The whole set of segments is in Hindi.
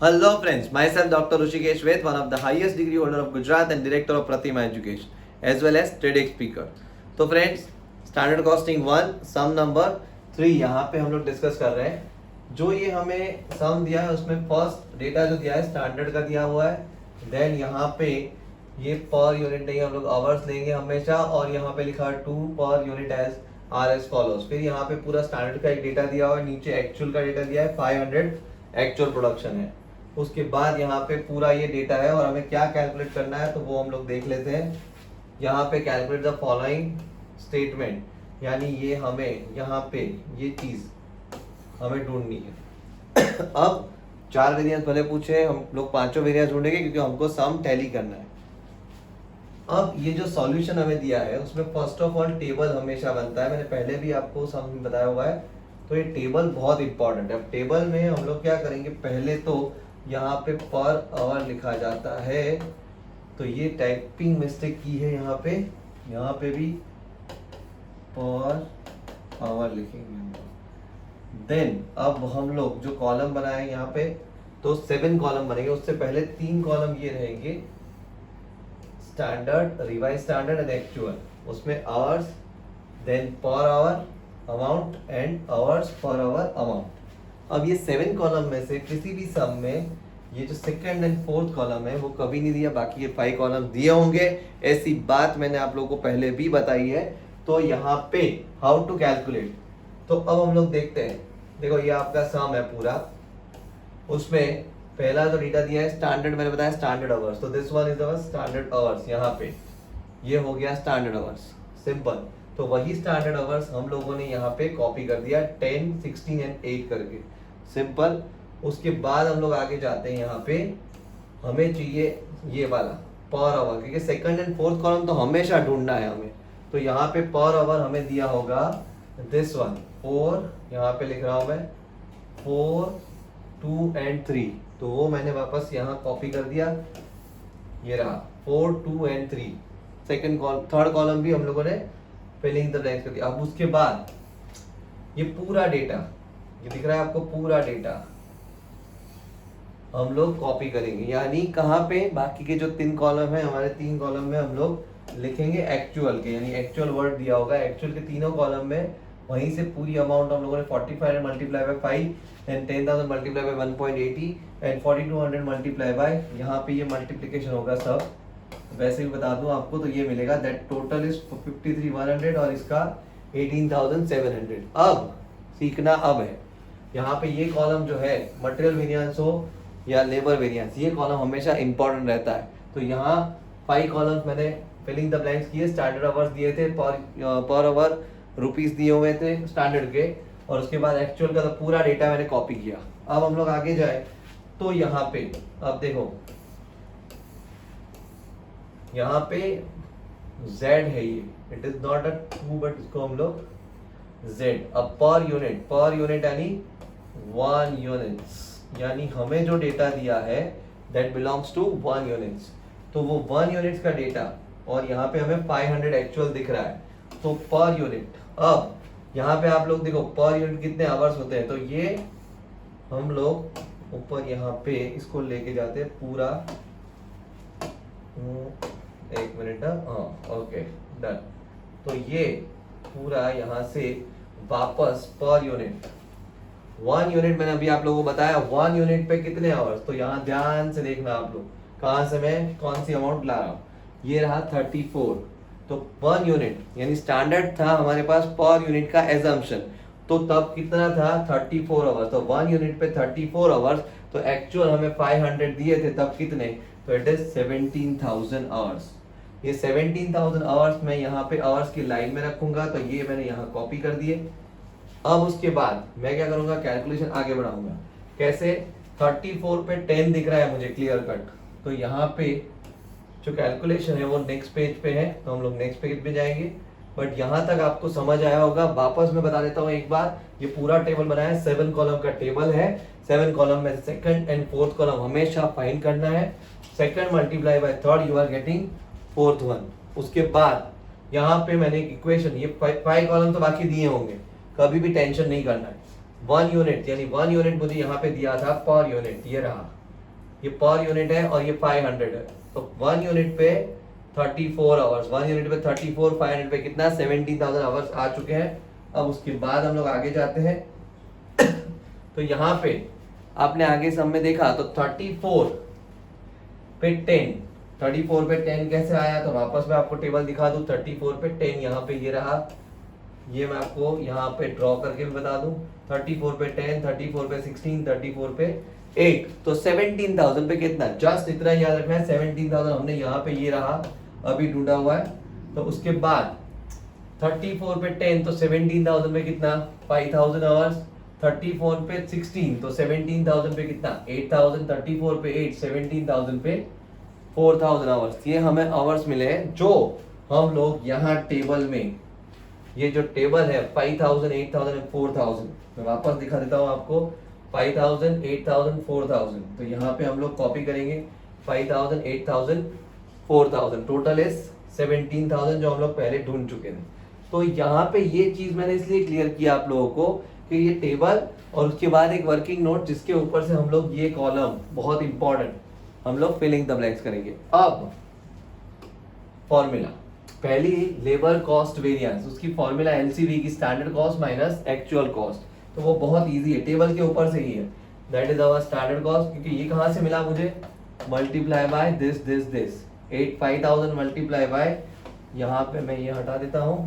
Hello friends, myself Dr. Rushikesh Ved, one of the highest degree holder of Gujarat and director of Pratima Education, as well as TEDx speaker. तो फ्रेंड्स, स्टैंडर्ड कॉस्टिंग 1 सम नंबर 3 यहाँ पे हम लोग डिस्कस कर रहे हैं। जो ये हमें सम दिया है उसमें फर्स्ट डेटा जो दिया है स्टैंडर्ड का दिया हुआ है। देन यहाँ पे ये पर यूनिट नहीं, हम लोग आवर्स लेंगे हमेशा, और यहाँ पे लिखा है 2 पर unit as are as follows. फिर यहाँ पे पूरा स्टैंडर्ड का एक डेटा दिया हुआ है, नीचे एक्चुअल का डेटा दिया है 500 एक्चुअल प्रोडक्शन है। उसके बाद यहाँ पे पूरा ये डेटा है और हमें क्या कैलकुलेट करना है तो वो हम लोग देख लेते हैं। यहाँ पे कैलकुलेट द फॉलोइंग स्टेटमेंट, यानी ये हमें यहाँ पे ये चीज हमें ढूंढनी है। अब 4 वेरिएंस भले पूछे, हम लोग 5 वेरिएंस ढूंढेंगे क्योंकि हमको सम टैली करना है। अब ये जो सॉल्यूशन हमें दिया है उसमें फर्स्ट ऑफ ऑल टेबल हमेशा बनता है, मैंने पहले भी आपको सम बताया हुआ है। तो ये टेबल बहुत इंपॉर्टेंट है। अब टेबल में हम लोग क्या करेंगे, पहले तो यहाँ पे पर आवर लिखा जाता है, तो ये टाइपिंग मिस्टेक की है यहाँ पे भी पर आवर लिखेंगे। देन अब हम लोग जो कॉलम बनाए यहाँ पे तो 7 कॉलम बनेंगे। उससे पहले 3 कॉलम ये रहेंगे, standard, revised standard and actual. उसमें hours, then per hour amount and hours per hour amount. अब ये 7 कॉलम में से किसी भी सम में ये जो सेकंड एंड फोर्थ कॉलम है वो कभी नहीं दिया, बाकी ये 5 कॉलम दिए होंगे। ऐसी बात मैंने आप लोगों को पहले भी बताई है। तो यहाँ पे हाउ टू कैलकुलेट, तो अब हम लोग देखते हैं। देखो ये आपका सम है पूरा, उसमें पहला जो डेटा दिया है स्टैंडर्ड, मैंने बताया स्टैंडर्ड आवर्स, तो this one is our standard hours. यहाँ पे ये हो गया स्टैंडर्ड आवर्स, सिंपल। तो वही स्टैंडर्ड आवर्स हम लोगों ने यहाँ पे कॉपी कर दिया 10, 16 एंड 8 करके, सिंपल। उसके बाद हम लोग आगे जाते हैं, यहाँ पे हमें चाहिए ये वाला पर आवर, क्योंकि सेकंड एंड फोर्थ कॉलम तो हमेशा ढूंढना है हमें। तो यहाँ पे पर आवर हमें दिया होगा दिस वन 4, यहाँ पे लिख रहा हूं मैं 4, 2 एंड 3, तो वो मैंने वापस यहाँ कॉपी कर दिया, ये रहा 4, 2 and 3। Second column, third column भी हम लोगों ने फिलिंग द ब्लैंक्स कर दिया। अब उसके बाद ये पूरा डेटा, ये दिख रहा है आपको पूरा डेटा हम लोग कॉपी करेंगे, यानी कहाँ पे, बाकी के जो 3 कॉलम है हमारे 3 कॉलम में हम लोग लिखेंगे एक्चुअल के, यानी एक्चुअल वर्ड दिया होगा एक्चुअल के तीनों कॉलम में। वहीं से पूरी अमाउंट हम लोगों ने 4500 multiply by 5, then 10,000 multiply by 1.80 and 4200 multiply by, यहाँ पे ये मल्टीप्लिकेशन होगा सब। वैसे भी बता दूं आपको, तो ये मिलेगा दैट टोटल इज 53,100 और इसका 18,700। अब सीखना अब है, यहाँ पे ये कॉलम जो है मटेरियल वेरिएंस हो या लेबर वेरिएंस, ये कॉलम हमेशा इंपॉर्टेंट रहता है। तो यहाँ 5 कॉलम्स मैंने फिलिंग द ब्लैंक्स किए, स्टैंडर्ड आवर्स दिए थे, पर आवर रुपीस दिए हुए थे स्टैंडर्ड के, और उसके बाद एक्चुअल का तो पूरा डेटा मैंने कॉपी किया। अब हम लोग आगे जाए तो यहाँ पे अब देखो, यहाँ पे Z है, ये it is not a 2 but इसको हम लोग Z। अब पर यूनिट यानी 1 यूनिट्स, यानी हमें जो डेटा दिया है दैट बिलोंग्स टू 1 यूनिट्स। तो वो 1 यूनिट्स का डेटा, और यहाँ पे हमें 500 एक्चुअल दिख रहा है, तो पर यूनिट। अब यहाँ पे आप लोग देखो पर यूनिट कितने आवर्स होते हैं, तो ये हम लोग ऊपर यहाँ पे इसको लेके जाते हैं पूरा, एक मिनट, हाँ ओके डन। तो ये पूरा यहाँ से वापस पर यूनिट 1 यूनिट, मैंने अभी आप लोगों को बताया 1 यूनिट पे कितने आवर्स, तो यहाँ ध्यान से देखना आप लोग, कहाँ से मैं कौन सी अमाउंट ला रहा हूँ। ये रहा 34, तो 1 यूनिट यानी स्टैंडर्ड था हमारे पास पर यूनिट का एजम्पशन, तो तब कितना था 34 आवर्स। तो 1 यूनिट पे 34 आवर्स, तो एक्चुअल हमें 500 दिए थे तब कितने, तो इट इज 17,000 आवर्स। ये 17,000 आवर्स मैं यहाँ पे आवर्स की लाइन में रखूंगा, तो ये मैंने यहाँ कॉपी कर दिए। अब उसके बाद मैं क्या करूंगा, कैलकुलेशन आगे बढ़ाऊंगा। कैसे, 34 पे 10 दिख रहा है मुझे क्लियर कट, तो यहाँ पे जो कैलकुलेशन है वो नेक्स्ट पेज पे है, तो हम लोग नेक्स्ट पेज पे जाएंगे। बट यहाँ तक आपको समझ आया होगा। वापस मैं बता देता हूँ एक बार, ये पूरा टेबल बनाया है, 7 कॉलम का टेबल है। 7 कॉलम में सेकंड एंड फोर्थ कॉलम हमेशा फाइंड करना है। Second multiply by third, you are getting fourth one. उसके बाद यहाँ पे मैंने एक इक्वेशन, ये 5 कॉलम तो बाकी दिए होंगे, कभी भी टेंशन नहीं करना है। 1 यूनिट यानी 1 यूनिट मुझे यहाँ पे दिया था पर यूनिट, ये रहा ये पर यूनिट है और ये 500 है, तो 1 यूनिट पे 34 आवर्स, 1 यूनिट पे 34, 500 पे कितना 17,000 आवर्स आ चुके हैं। अब उसके बाद हम लोग आगे जाते हैं तो यहाँ पे आपने आगे सब में देखा तो 34 पे 10, 34 पे 10 कैसे आया, तो वापस मैं आपको टेबल दिखा दूं। 34 पे 10 यहाँ पे ये रहा, ये मैं आपको यहाँ पे ड्रॉ करके भी बता दूं। 34 पे 10, 34 पे 16, 34 पे 8, तो 17,000 पे कितना, जस्ट इतना याद रखना है 17,000 हमने यहाँ पे ये रहा अभी ढूंढा हुआ है। तो उसके बाद 34 पे 10 तो 17,000 पे कितना 5,000 आवर्स, 34 पे 16 तो 17,000 पे कितना 8,000, 34 पे 8 17,000 पे 4,000 आवर्स। ये हमें आवर्स मिले हैं जो हम लोग यहाँ टेबल में, ये जो टेबल है 5,000, 8,000 and 4,000, मैं वापस दिखा देता हूँ आपको 5,000, 8,000, 4,000, तो यहाँ पे हम लोग कॉपी करेंगे 5,000, 8,000, 4,000, टोटल इज 17,000 जो हम लोग पहले ढूंढ चुके थे। तो यहाँ पे ये चीज मैंने इसलिए क्लियर किया आप लोगों को कि ये टेबल और उसके बाद एक वर्किंग नोट जिसके ऊपर से हम लोग ये कॉलम बहुत इंपॉर्टेंट हम लोग फिलिंग द ब्लैंक्स करेंगे। अब फॉर्मूला, पहली लेबर कॉस्ट वेरिएंस, उसकी फॉर्मूला एलसीवी की standard cost minus actual cost, तो वो बहुत इजी है, टेबल के ऊपर से ही है। That is our standard cost, क्योंकि ये कहां से मिला मुझे, multiply by this 5,000 multiply by, यहाँ पे मैं ये हटा देता हूं,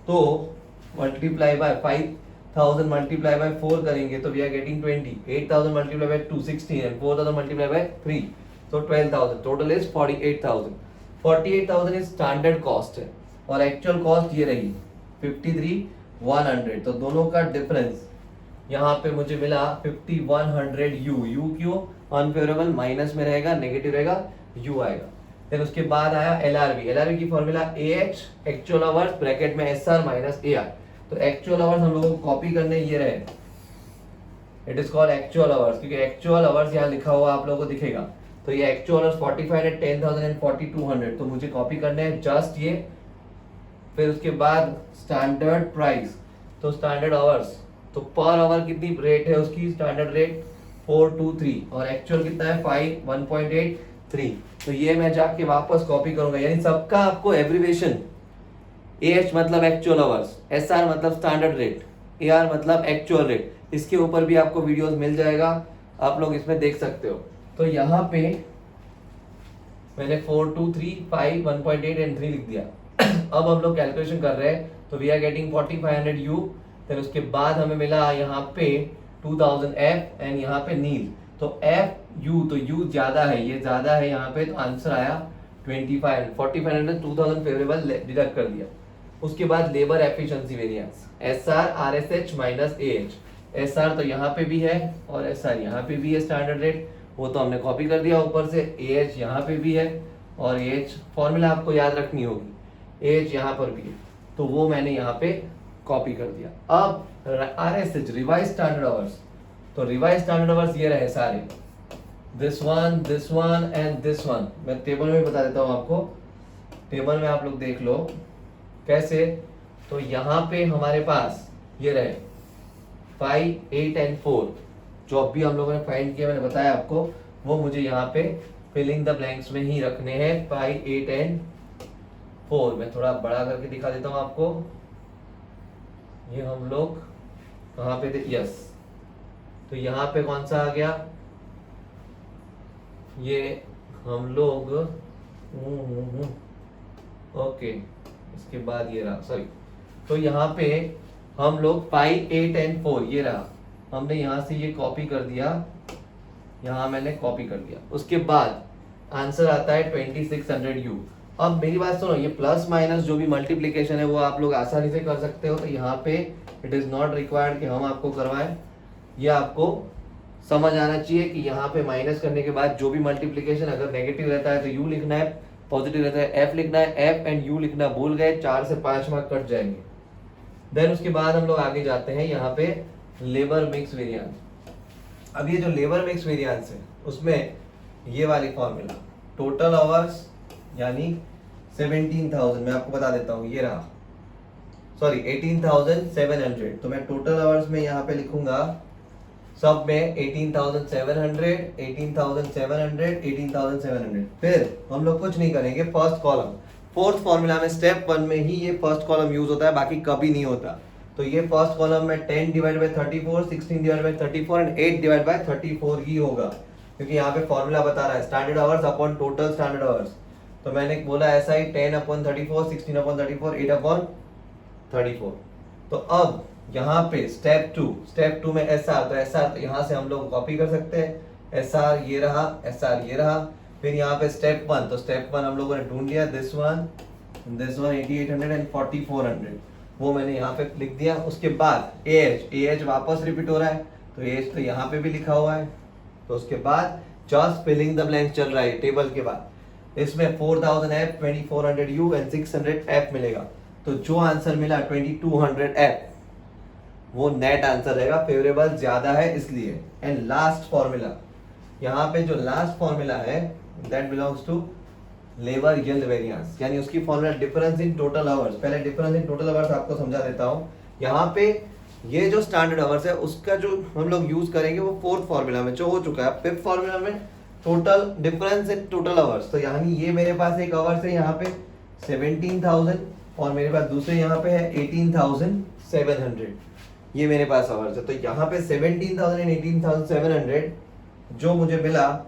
तो मल्टीप्लाई बाय 5,000 मल्टीप्लाई बाय 4 करेंगे तो we are getting 20, 8,000 multiply by 2 16 and 4,000 multiply by 3 तो 12,000, total is 48,000। 48,000 is standard cost है और एक्चुअल कॉस्ट ये रही 53,100, तो दोनों का डिफरेंस यहाँ पे मुझे मिला 5,100 यू क्यों अनफेवरेबल माइनस में रहेगा, नेगेटिव रहेगा, यू आएगा। फिर उसके बाद आया एलआरबी की formula AH actual hours bracket में एसआर माइनस एआर, तो एक्चुअल आवर्स हम लोगों को कॉपी करने ये रहे, it is called actual hours, क्योंकि एक्चुअल आवर्स यहाँ लिखा हुआ आप लोगों को दिखेगा, तो ये एक्चुअल आवर्स 4500, 10,000 एंड 4,200, तो मुझे कॉपी करने हैं जस्ट ये। फिर उसके बाद स्टैंडर्ड प्राइस, तो स्टैंडर्ड आवर्स, तो पर आवर कितनी रेट है उसकी, स्टैंडर्ड रेट 423 और एक्चुअल कितना है 1.83, तो ये मैं जाके वापस कॉपी करूंगा, यानी सबका आपको एब्रिविएशन, एएच मतलब एक्चुअल आवर्स, एसआर मतलब स्टैंडर्ड रेट, एआर मतलब एक्चुअल रेट, इसके ऊपर भी आपको वीडियोस मिल जाएगा, आप लोग इसमें देख सकते हो। तो यहाँ पे मैंने 4, 2, 3, 5, 1.8 एंड 3 लिख दिया। अब हम लोग कैलकुलेशन कर रहे हैं, तो वी आर गेटिंग 4,500 यू, फिर उसके बाद हमें मिला यहाँ पे 2,000 एफ एंड यहाँ पे नील, तो एफ यू, तो यू ज्यादा है, ये ज्यादा है यहाँ पे, तो आंसर आया 25, 4,500 2,000 फेवरेबल डिडक्ट कर दिया। उसके बाद labour efficiency variance, SR RSH minus AH, SR तो यहाँ पे भी है और एसआर यहाँ पे भी है स्टैंडर्ड रेट, वो तो हमने कॉपी कर दिया ऊपर से, एएच यहाँ पे भी है और एएच फॉर्मूला आपको याद रखनी होगी, एएच यहाँ पर भी है, तो वो मैंने यहाँ पे कॉपी कर दिया। अब आरएसएच रिवाइज स्टैंडर्ड आवर्स, तो रिवाइज स्टैंडर्ड आवर्स ये रहे सारे, this one and this one, मैं टेबल में बता देता हूँ आपको, टेबल में आप लोग देख लो कैसे, तो यहाँ पे हमारे पास ये रहे 5, 8 एंड 4, जो अभी हम लोगों ने फाइंड किया मैंने बताया आपको, वो मुझे यहाँ पे फिलिंग द ब्लैंक्स में ही रखने हैं 5, 8 एंड 4। मैं थोड़ा बड़ा करके दिखा देता हूँ आपको, ये हम लोग कहाँ पे थे, यस, तो यहाँ पे कौन सा आ गया, ये हम लोग ओके, इसके बाद ये रहा, सॉरी, तो यहाँ पे हम लोग 5, 8 एंड 4 ये रहा, हमने यहाँ से ये कॉपी कर दिया, यहाँ मैंने कॉपी कर दिया। उसके बाद आंसर आता है 2600 यू। अब मेरी बात सुनो, ये प्लस माइनस जो भी मल्टीप्लिकेशन है वो आप लोग आसानी से कर सकते हो, तो यहाँ पे इट इज नॉट रिक्वायर्ड कि हम आपको करवाएं, ये आपको समझ आना चाहिए कि यहाँ पे माइनस करने के बाद जो भी मल्टीप्लिकेशन अगर नेगेटिव रहता है तो यू लिखना है, पॉजिटिव रहता है एफ लिखना है, एफ एंड यू लिखना भूल गए 4 से 5 मार्क कट जाएंगे। देन उसके बाद हम लोग आगे जाते हैं यहाँ पे लेबर मिक्स वेरिएंस। अब ये जो लेबर मिक्स वेरिएंस है उसमें ये वाली फॉर्मूला, टोटल आवर्स यानी 17,000, मैं आपको बता देता हूँ, ये रहा, सॉरी 18,700, तो मैं टोटल आवर्स में यहाँ पे लिखूंगा सब में 18,700, 18,700, 18,700। फिर हम लोग कुछ नहीं करेंगे, फर्स्ट कॉलम, फोर्थ फॉर्मूला में स्टेप 1 में ही ये फर्स्ट कॉलम यूज होता है, बाकी कभी नहीं होता। तो ये फर्स्ट कॉलम में 10 divide by 34, 16 divide by 34 and 8 divide by 34 ही होगा, क्योंकि यहाँ पे फॉर्मूला बता रहा है standard hours upon total standard hours. तो मैंने बोला ऐसा ही 10/34, 16/34, 8/34। तो अब यहाँ पे स्टेप 2 में SR, तो SR तो यहाँ से हम लोग कॉपी कर सकते हैं, SR ये रहा, SR ये रहा। फिर यहाँ पे स्टेप 1, तो स्टेप 1 हम लोगों ने ढूंढ लिया, दिस वन 8800 एंड 4400, वो मैंने यहाँ पे लिख दिया। उसके बाद AH वापस रिपीट हो रहा है, तो AH तो यहाँ पे भी लिखा हुआ है। तो उसके बाद जस्ट फिलिंग द ब्लैंक्स चल रहा है टेबल के बाद। इसमें 4000 F, 2400 U एंड 600 F मिलेगा। तो जो आंसर मिला 2200 F वो नेट आंसर रहेगा, फेवरेबल ज्यादा है इसलिए। एंड लास्ट फॉर्मूला, यहाँ पे जो लास्ट फॉर्मूला है that belongs to labour yield variance, यानी उसकी formula difference in total hours. पहले डिफरेंस इन टोटल आवर्स आपको समझा देता हूँ। यहाँ पे ये जो स्टैंडर्ड आवर्स है उसका जो हम लोग यूज करेंगे वो फोर्थ फॉर्मूला में जो हो चुका है। फिफ्थ फॉर्मूला में total difference in total hours, तो यानी ये मेरे पास एक आवर्स है यहाँ पे 17,000 और मेरे पास दूसरे यहाँ पे है 18,700, ये मेरे पास आवर्स है। तो यहाँ पे 17,000 एंड 18,700 जो मुझे मिला,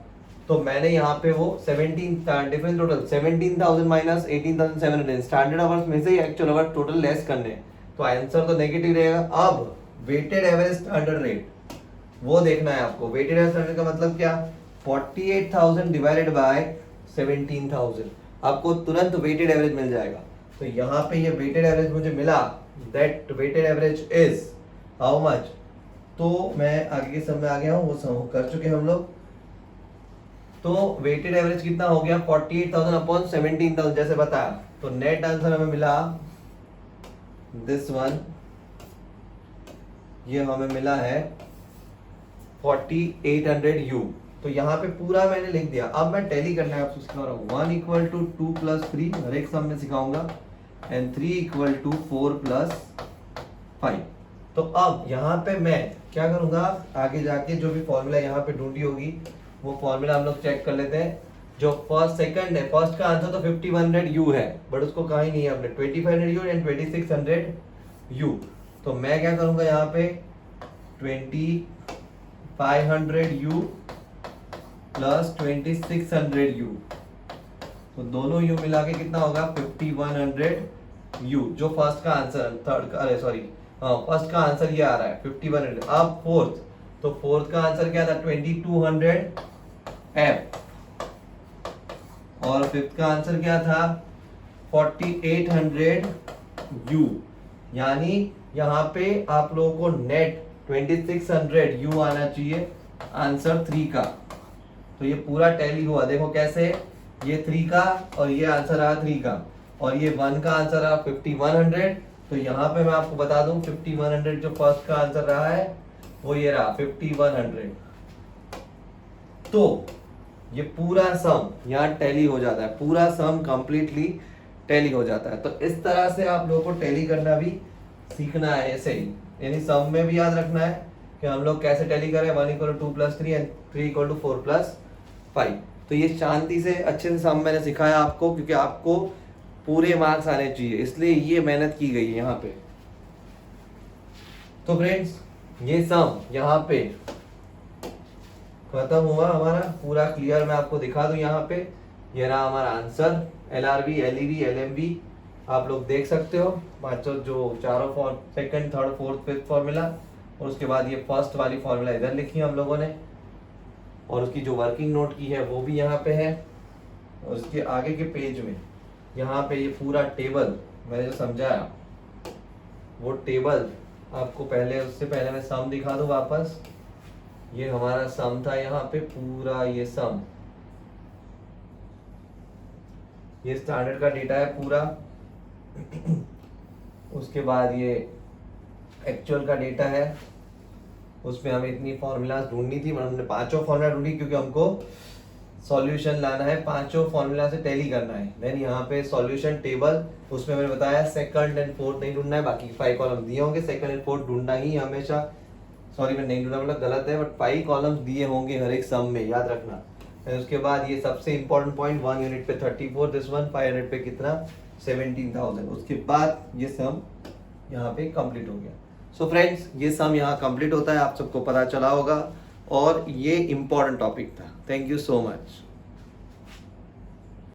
तो मैंने यहाँ पे वो 17 difference total 17,000 minus 18,700 standard hours में से ही एक्चुअल आवर्स टोटल लेस करने, तो आंसर तो नेगेटिव रहेगा। अब वेटेड एवरेज स्टैंडर्ड रेट वो देखना है आपको। वेटेड एवरेज स्टैंडर्ड का मतलब क्या, 48,000 डिवाइडेड बाय 17,000, आपको तुरंत वेटेड एवरेज मिल जाएगा। तो यहाँ पे ये वेटेड एवरेज मुझे मिला, that weighted average is how much, तो मैं आगे के समय आ गया हूँ, वो कर चुके हम लोग। तो वेटेड एवरेज कितना हो गया 48,000 अपॉन 17,000 जैसे बताया। तो नेट आंसर हमें मिला दिस वन, ये हमें मिला है 4800 U। तो यहाँ पे पूरा मैंने लिख दिया। अब मैं टैली करना है आपको सिखा रहा हूँ। 1 = 2 + 3 हर एक सम में सिखाऊंगा, एंड 3 = 4 + 5। तो अब यहाँ पे मैं क्या करूंगा, आगे जाके जो भी फॉर्मूला यहाँ पे ढूंढी होगी वो फॉर्मूला हम लोग चेक कर लेते हैं। जो फर्स्ट सेकंड है, फर्स्ट का आंसर तो 5100 U है, बट उसको कहा ही नहीं है हमने, 2500 U एंड 2600 U। तो मैं क्या करूंगा यहाँ पे 2500 U प्लस 2600 U, तो दोनों U मिला के कितना होगा 5100 U, जो फर्स्ट का आंसर, थर्ड का, अरे सॉरी फर्स्ट का आंसर ये आ रहा है 5100। अब फोर्थ, तो फोर्थ का आंसर क्या था 2200 F, और फिफ्थ का आंसर क्या था 4800 U। यानी यहाँ पे आप लोगों को नेट 2600 U आना चाहिए आंसर 3 का। तो ये पूरा टैली हुआ, देखो कैसे, ये 3 का और ये आंसर रहा 3 का, और ये 1 का आंसर रहा 5100। तो यहाँ पे मैं आपको बता दूं 5100 जो फर्स्ट का आंसर रहा है वो ये रहा 5100। तो ये पूरा सम यहाँ टैली हो जाता है, पूरा सम कंप्लीटली टैली हो जाता है। तो इस तरह से आप लोगों को टैली करना भी सीखना है ऐसे ही, यानी सम में भी याद रखना है कि हम लोग कैसे टैली करें। 1 = 2 + 3 एंड 3 = 4 + 5। तो ये शांति से अच्छे से सम मैंने सिखाया आपको, क्योंकि आपको पूरे मार्क्स आने चाहिए, इसलिए ये मेहनत की गई है यहाँ पे। तो फ्रेंड्स ये सम यहाँ पे खत्म हुआ हमारा पूरा क्लियर। मैं आपको दिखा दूं यहाँ पे, ये रहा हमारा आंसर। LRB, LEB, LMB आप लोग देख सकते हो, पांचों जो चारों second, third, fourth, fifth formula, और उसके बाद ये फर्स्ट वाली फॉर्मूला इधर लिखी है हम लोगों ने, और उसकी जो वर्किंग नोट की है वो भी यहाँ पे है। और उसके आगे के पेज में यहाँ पे ये पूरा टेबल मैंने जो समझाया वो टेबल आपको पहले, उससे पहले मैं सम दिखा दूं वापस। ये हमारा सम था यहाँ पे पूरा, ये सम, ये स्टैंडर्ड का डेटा है पूरा। उसके बाद ये एक्चुअल का डेटा है, उसमें हमें इतनी फॉर्मूलाज ढूंढनी थी, हमने पांचों फॉर्मूला ढूंढी क्योंकि हमको सॉल्यूशन लाना है, पांचों फॉर्मूला से टैली करना है। देन यहाँ पे सॉल्यूशन टेबल, उसमें मैंने बताया सेकंड एंड फोर्थ नहीं ढूंढना है, बाकी 5 कॉलम दिए होंगे, सेकंड एंड फोर्थ ढूंढना ही हमेशा सॉरी मैं नहीं ढूंढा बोला गलत है, बट 5 कॉलम्स दिए होंगे हर एक सम में, याद रखना। और उसके बाद ये सबसे इंपॉर्टेंट पॉइंट 1 यूनिट पे 34, दिस वन 500 पे कितना 17,000। उसके बाद ये सम यहाँ पे कंप्लीट हो गया। सो फ्रेंड्स ये सम यहाँ कंप्लीट होता है, आप सबको पता चला होगा, और ये इंपॉर्टेंट टॉपिक था। Thank you so much.